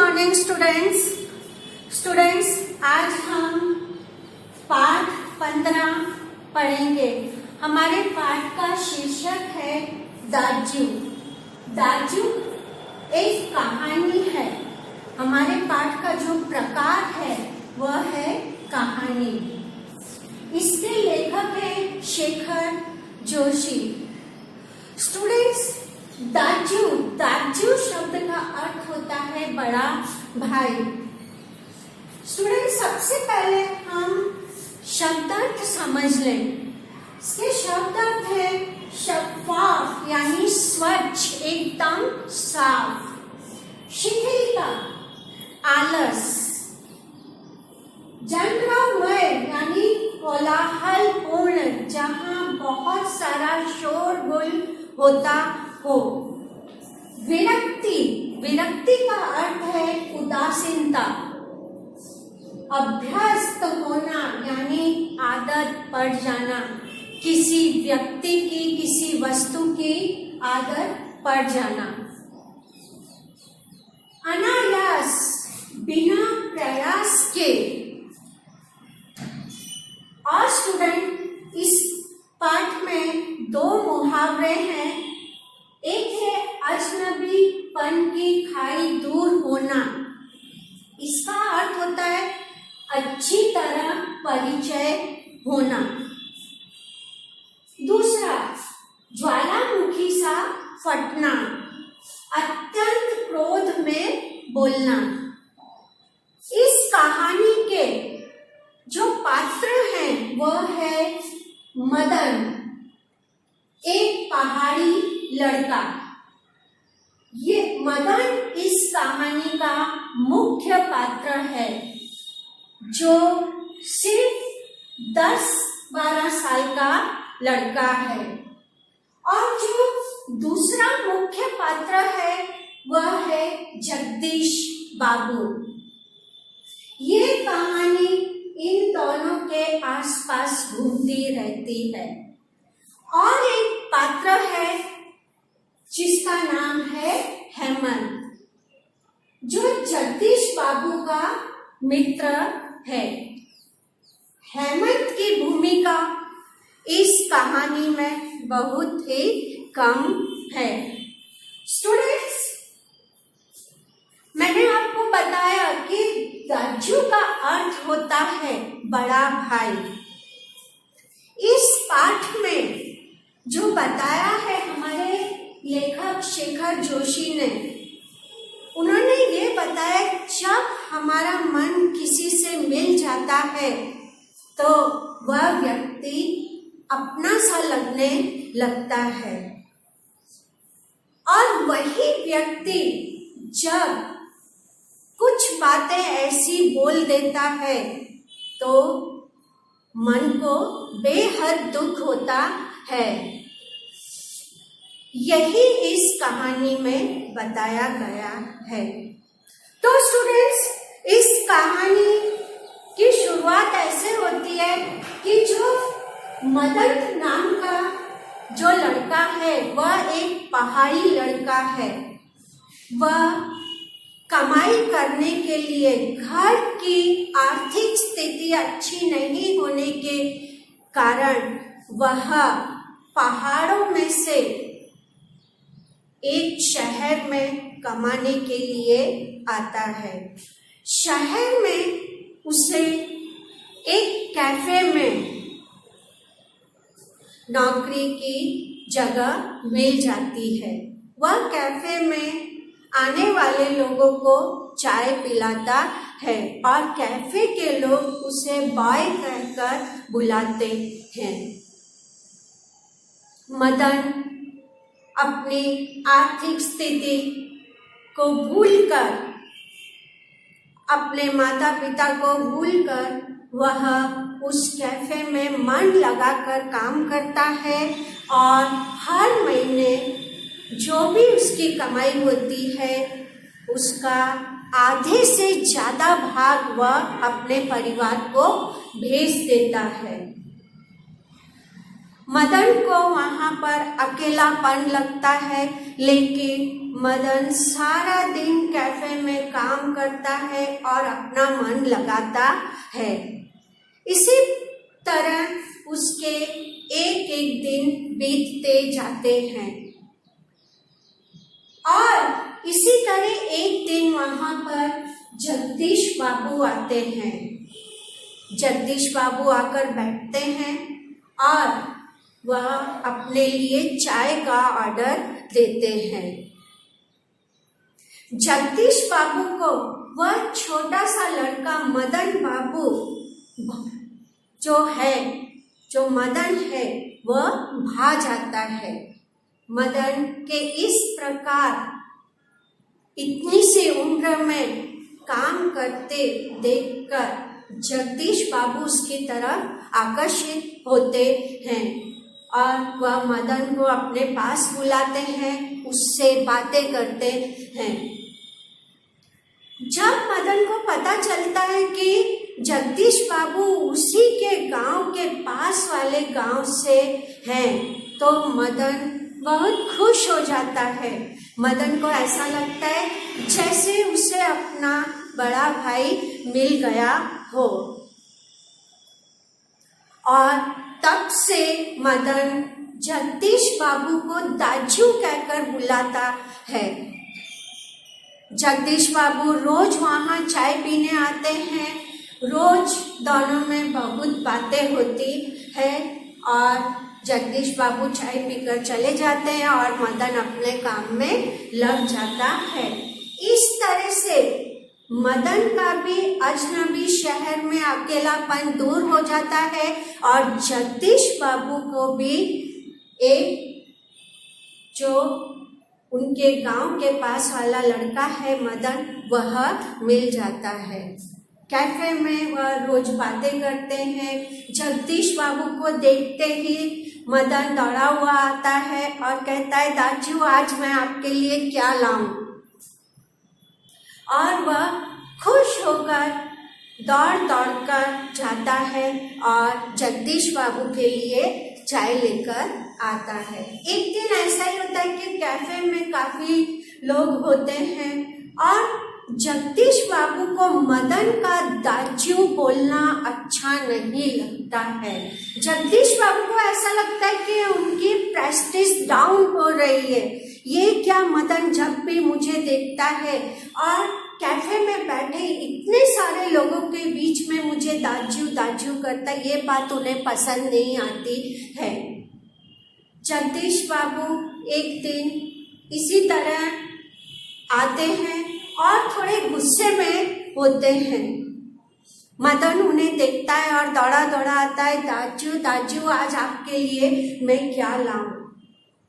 Morning students, आज हम पाठ 15 पढ़ेंगे। हमारे पाठ का शीर्षक है दाजू। दाजू एक कहानी है। हमारे पाठ का जो प्रकार है वह है कहानी। इसके लेखक है शेखर जोशी। स्टूडेंट्स, दाजू शब्द का अर्थ होता है बड़ा भाई। स्टूडेंट्स, सबसे पहले हम शब्दार्थ समझ लें। इसके शब्दार्थ है शफाफ यानी स्वच्छ, एकदम साफ। शिथिलता आलस। जनरामय यानी कोलाहल पूर्ण, जहां बहुत सारा शोरगुल होता हो। विरक्ति का अर्थ है उदासीनता। अभ्यस्त होना यानी आदत पड़ जाना, किसी व्यक्ति की, किसी वस्तु की आदत पड़ जाना। अनायास बिना प्रयास के। और स्टूडेंट, इस पाठ में दो मुहावरे हैं। एक है अजनबीपन की खाई दूर होना। इसका अर्थ होता है अच्छी तरह परिचय होना। दूसरा, ज्वालामुखी सा फटना, अत्यंत क्रोध में बोलना। इस कहानी के जो पात्र हैं वह है मदन, एक पहाड़ी लड़का। ये मदन इस कहानी का मुख्य पात्र है, जो सिर्फ 10-12 साल का लड़का है। और जो दूसरा मुख्य पात्र है वह है जगदीश बाबू। ये कहानी इन दोनों के आसपास घूमती रहती है। और एक पात्र है जिसका नाम है हेमंत, जो जगदीश बाबू का मित्र है। हेमंत की भूमिका इस कहानी में बहुत ही कम है। स्टूडेंट्स, मैंने आपको बताया कि दाजू का अर्थ होता है बड़ा भाई। इस पाठ में जो बताया है हमारे लेखक शेखर जोशी ने, उन्होंने ये बताया जब हमारा मन किसी से मिल जाता है तो वह व्यक्ति अपना सा लगने लगता है। और वही व्यक्ति जब कुछ बातें ऐसी बोल देता है तो मन को बेहद दुख होता है। यही इस कहानी में बताया गया है। तो स्टूडेंट्स, इस कहानी की शुरुआत ऐसे होती है कि जो मदन नाम का जो लड़का है वह एक पहाड़ी लड़का है। वह कमाई करने के लिए, घर की आर्थिक स्थिति अच्छी नहीं होने के कारण वह पहाड़ों में से एक शहर में कमाने के लिए आता है। शहर में उसे एक कैफे में नौकरी की जगह मिल जाती है। वह कैफे में आने वाले लोगों को चाय पिलाता है और कैफे के लोग उसे बॉय कहकर बुलाते हैं। मदन अपनी आर्थिक स्थिति को भूलकर, अपने माता पिता को भूलकर वह उस कैफे में मन लगाकर काम करता है और हर महीने जो भी उसकी कमाई होती है उसका आधे से ज़्यादा भाग वह अपने परिवार को भेज देता है। मदन को वहाँ पर अकेलापन लगता है, लेकिन मदन सारा दिन कैफे में काम करता है और अपना मन लगाता है। इसी तरह उसके एक एक दिन बीतते जाते हैं और इसी तरह एक दिन वहाँ पर जगदीश बाबू आते हैं। जगदीश बाबू आकर बैठते हैं और वह अपने लिए चाय का ऑर्डर देते हैं। जगदीश बाबू को वह छोटा सा लड़का मदन बाबू जो मदन है वह भा जाता है। मदन के इस प्रकार इतनी सी उम्र में काम करते देखकर जगदीश बाबू उसकी तरफ आकर्षित होते हैं और वह मदन को अपने पास बुलाते हैं, उससे बातें करते हैं। जब मदन को पता चलता है कि जगदीश बाबू उसी के गांव के पास वाले गांव से हैं, तो मदन बहुत खुश हो जाता है। मदन को ऐसा लगता है जैसे उसे अपना बड़ा भाई मिल गया हो और तब से मदन जगदीश बाबू को दाजू कहकर बुलाता है। जगदीश बाबू रोज वहाँ चाय पीने आते हैं। रोज दोनों में बहुत बातें होती है और जगदीश बाबू चाय पीकर चले जाते हैं और मदन अपने काम में लग जाता है। इस तरह से मदन का भी अजनबी शहर में अकेलापन दूर हो जाता है और जगदीश बाबू को भी एक जो उनके गांव के पास वाला लड़का है मदन, वह मिल जाता है। कैफे में वह रोज बातें करते हैं। जगदीश बाबू को देखते ही मदन दौड़ा हुआ आता है और कहता है, दाजू आज मैं आपके लिए क्या लाऊं? और वह खुश होकर दौड़ कर जाता है और जगदीश बाबू के लिए चाय लेकर आता है। एक दिन ऐसा ही होता है कि कैफे में काफी लोग होते हैं और जगदीश बाबू को मदन का दाजू बोलना अच्छा नहीं लगता है। जगदीश बाबू को ऐसा लगता है कि उनकी प्रेस्टीज डाउन हो रही है। ये क्या मदन जब भी मुझे देखता है और कैफे में बैठे इतने सारे लोगों के बीच में मुझे दाजू दाजू करता है, ये बात उन्हें पसंद नहीं आती है। जगदीश बाबू एक दिन इसी तरह आते हैं और थोड़े गुस्से में होते हैं। मदन उन्हें देखता है और दौड़ा दौड़ा आता है, दाजू दाजू आज आपके लिए मैं क्या लाऊं?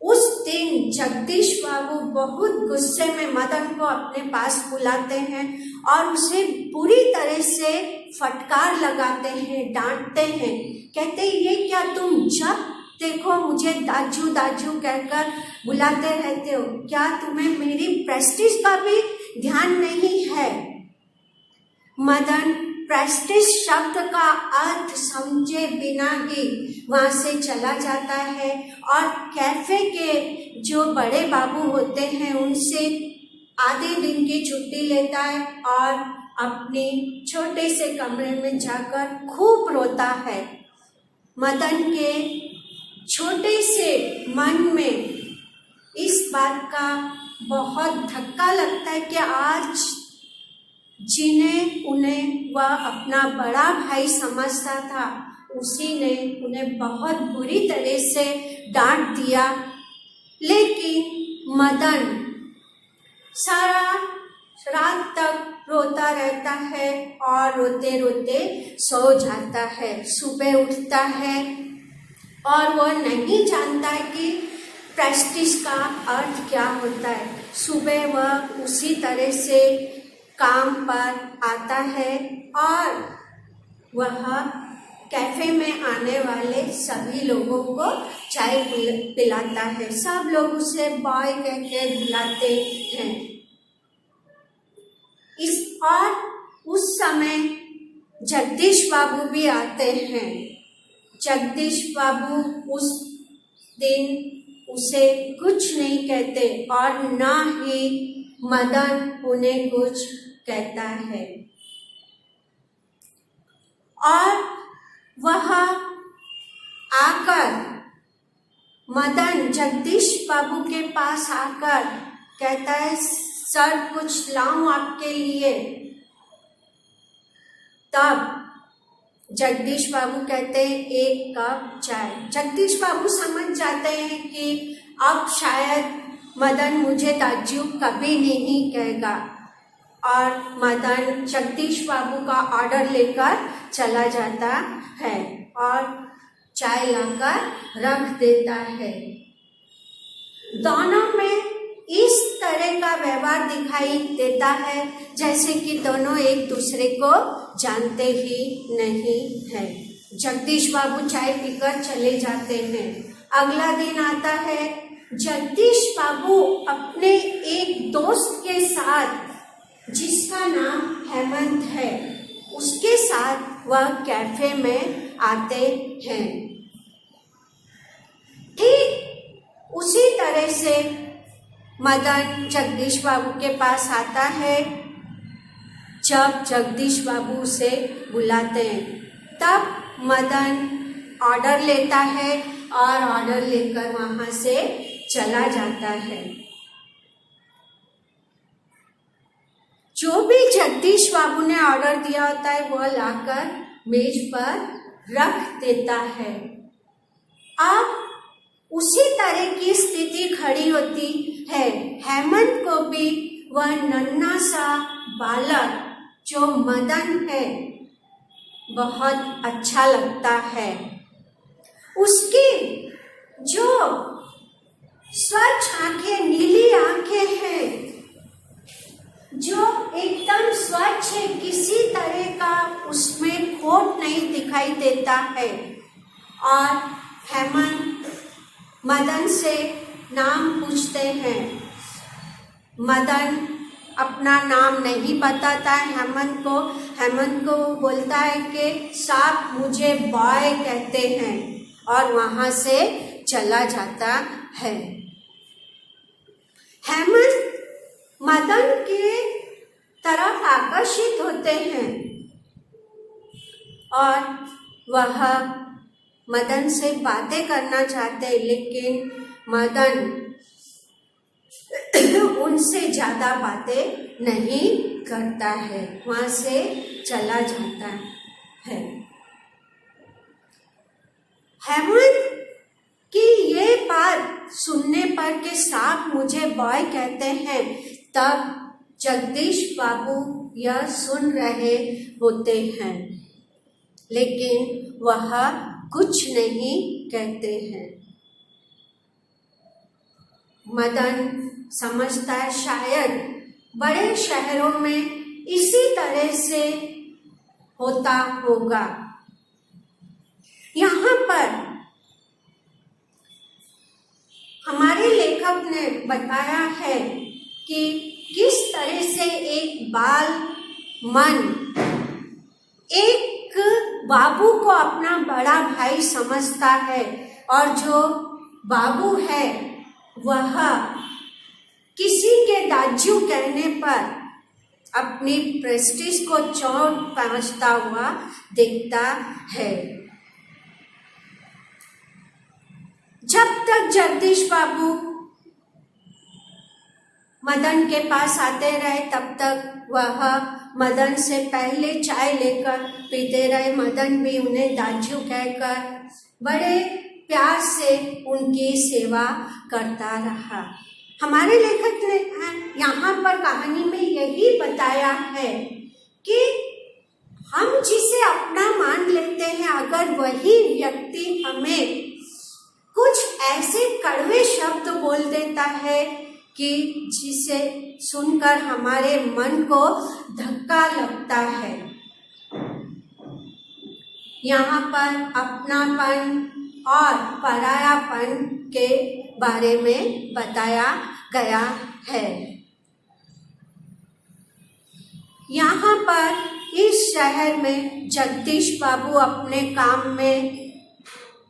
उस दिन जगदीश बाबू बहुत गुस्से में मदन को अपने पास बुलाते हैं और उसे बुरी तरह से फटकार लगाते हैं, डांटते हैं। कहते हैं, ये क्या तुम जब देखो मुझे दाजू दाजू कहकर बुलाते रहते हो? क्या तुम्हें मेरी प्रेस्टीज का भी ध्यान नहीं है? मदन प्रेस्टीज शब्द का अर्थ समझे बिना ही वहां से चला जाता है और कैफे के जो बड़े बाबू होते हैं उनसे आधे दिन की छुट्टी लेता है और अपने छोटे से कमरे में जाकर खूब रोता है। मदन के छोटे से मन में इस बात का बहुत धक्का लगता है कि आज जिन्हें उन्हें वह अपना बड़ा भाई समझता था, उसी ने उन्हें बहुत बुरी तरह से डांट दिया। लेकिन मदन सारा रात तक रोता रहता है और रोते रोते सो जाता है। सुबह उठता है और वह नहीं जानता है कि प्रेस्टीज का अर्थ क्या होता है। सुबह वह उसी तरह से काम पर आता है और वह कैफे में आने वाले सभी लोगों को चाय पिलाता है। सब लोग उसे बॉय कह के बुलाते हैं। उस समय जगदीश बाबू भी आते हैं। जगदीश बाबू उस दिन उसे कुछ नहीं कहते और न ही मदन उन्हें कुछ कहता है। और वह आकर मदन जगदीश बाबू के पास आकर कहता है, सर कुछ लाऊं आपके लिए। तब जगदीश बाबू कहते हैं, एक कप चाय। जगदीश बाबू समझ जाते हैं कि अब शायद मदन मुझे दाजू कभी नहीं कहेगा, और मदन जगदीश बाबू का ऑर्डर लेकर चला जाता है और चाय लाकर रख देता है। दोनों में इस तरह का व्यवहार दिखाई देता है जैसे कि दोनों एक दूसरे को जानते ही नहीं हैं। जगदीश बाबू चाय पीकर चले जाते हैं। अगला दिन आता है। जगदीश बाबू अपने एक दोस्त के साथ, जिसका नाम हेमंत है, उसके साथ वह कैफे में आते हैं। ठीक उसी तरह से मदन जगदीश बाबू के पास आता है। जब जगदीश बाबू उसे बुलाते हैं, तब मदन ऑर्डर लेता है और ऑर्डर लेकर वहां से चला जाता है। जो भी जगदीश बाबू ने ऑर्डर दिया होता है वह लाकर मेज पर रख देता है। अब उसी तरह की स्थिति खड़ी होती है। हेमंत को भी वह नन्हा सा बालक जो मदन है बहुत अच्छा लगता है। उसकी जो स्वच्छ आंखें, नीली आंखें हैं, जो एकदम स्वच्छ है, किसी तरह का उसमें खोट नहीं दिखाई देता है। और हेमंत मदन से नाम पूछते हैं। मदन अपना नाम नहीं बताता है हेमंत को। हेमंत को बोलता है कि साहब मुझे बॉय कहते हैं, और वहां से चला जाता है। हेमंत मदन के तरफ आकर्षित होते हैं और वह मदन से बातें करना चाहते हैं, लेकिन मदन उनसे ज्यादा बातें नहीं करता है, वहां से चला जाता है। हेमंत की ये बात सुनने पर कि साहब मुझे बॉय कहते हैं, तब जगदीश बाबू यह सुन रहे होते हैं, लेकिन वह कुछ नहीं कहते हैं। मदन समझता है शायद बड़े शहरों में इसी तरह से होता होगा। यहाँ पर हमारे लेखक ने बताया है कि किस तरह से एक बाल मन एक बाबू को अपना बड़ा भाई समझता है, और जो बाबू है वह किसी के दाजू कहने पर अपनी प्रेस्टीज को चोट पहुंचता हुआ दिखता है। जब तक जगदीश बाबू मदन के पास आते रहे, तब तक वह मदन से पहले चाय लेकर पीते रहे। मदन भी उन्हें दाजू कहकर बड़े प्यार से उनकी सेवा करता रहा। हमारे लेखक ने यहाँ पर कहानी में यही बताया है कि हम जिसे अपना मान लेते हैं, अगर वही व्यक्ति हमें कुछ ऐसे कड़वे शब्द बोल देता है कि जिसे सुनकर हमारे मन को धक्का लगता है। यहाँ पर अपनापन और परायापन के बारे में बताया गया है। यहाँ पर इस शहर में जगदीश बाबू अपने काम में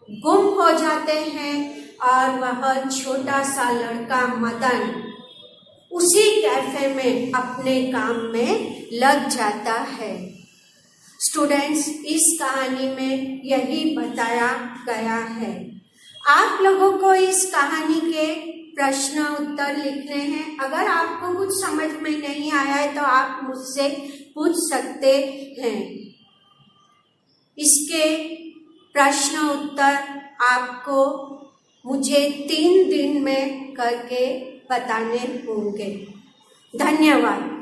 गुम हो जाते हैं और वह छोटा सा लड़का मदन उसी कैफे में अपने काम में लग जाता है। स्टूडेंट्स, इस कहानी में यही बताया गया है। आप लोगों को इस कहानी के प्रश्न उत्तर लिखने हैं। अगर आपको कुछ समझ में नहीं आया है तो आप मुझसे पूछ सकते हैं। इसके प्रश्न उत्तर आपको मुझे 3 दिन में करके बताने होंगे। धन्यवाद।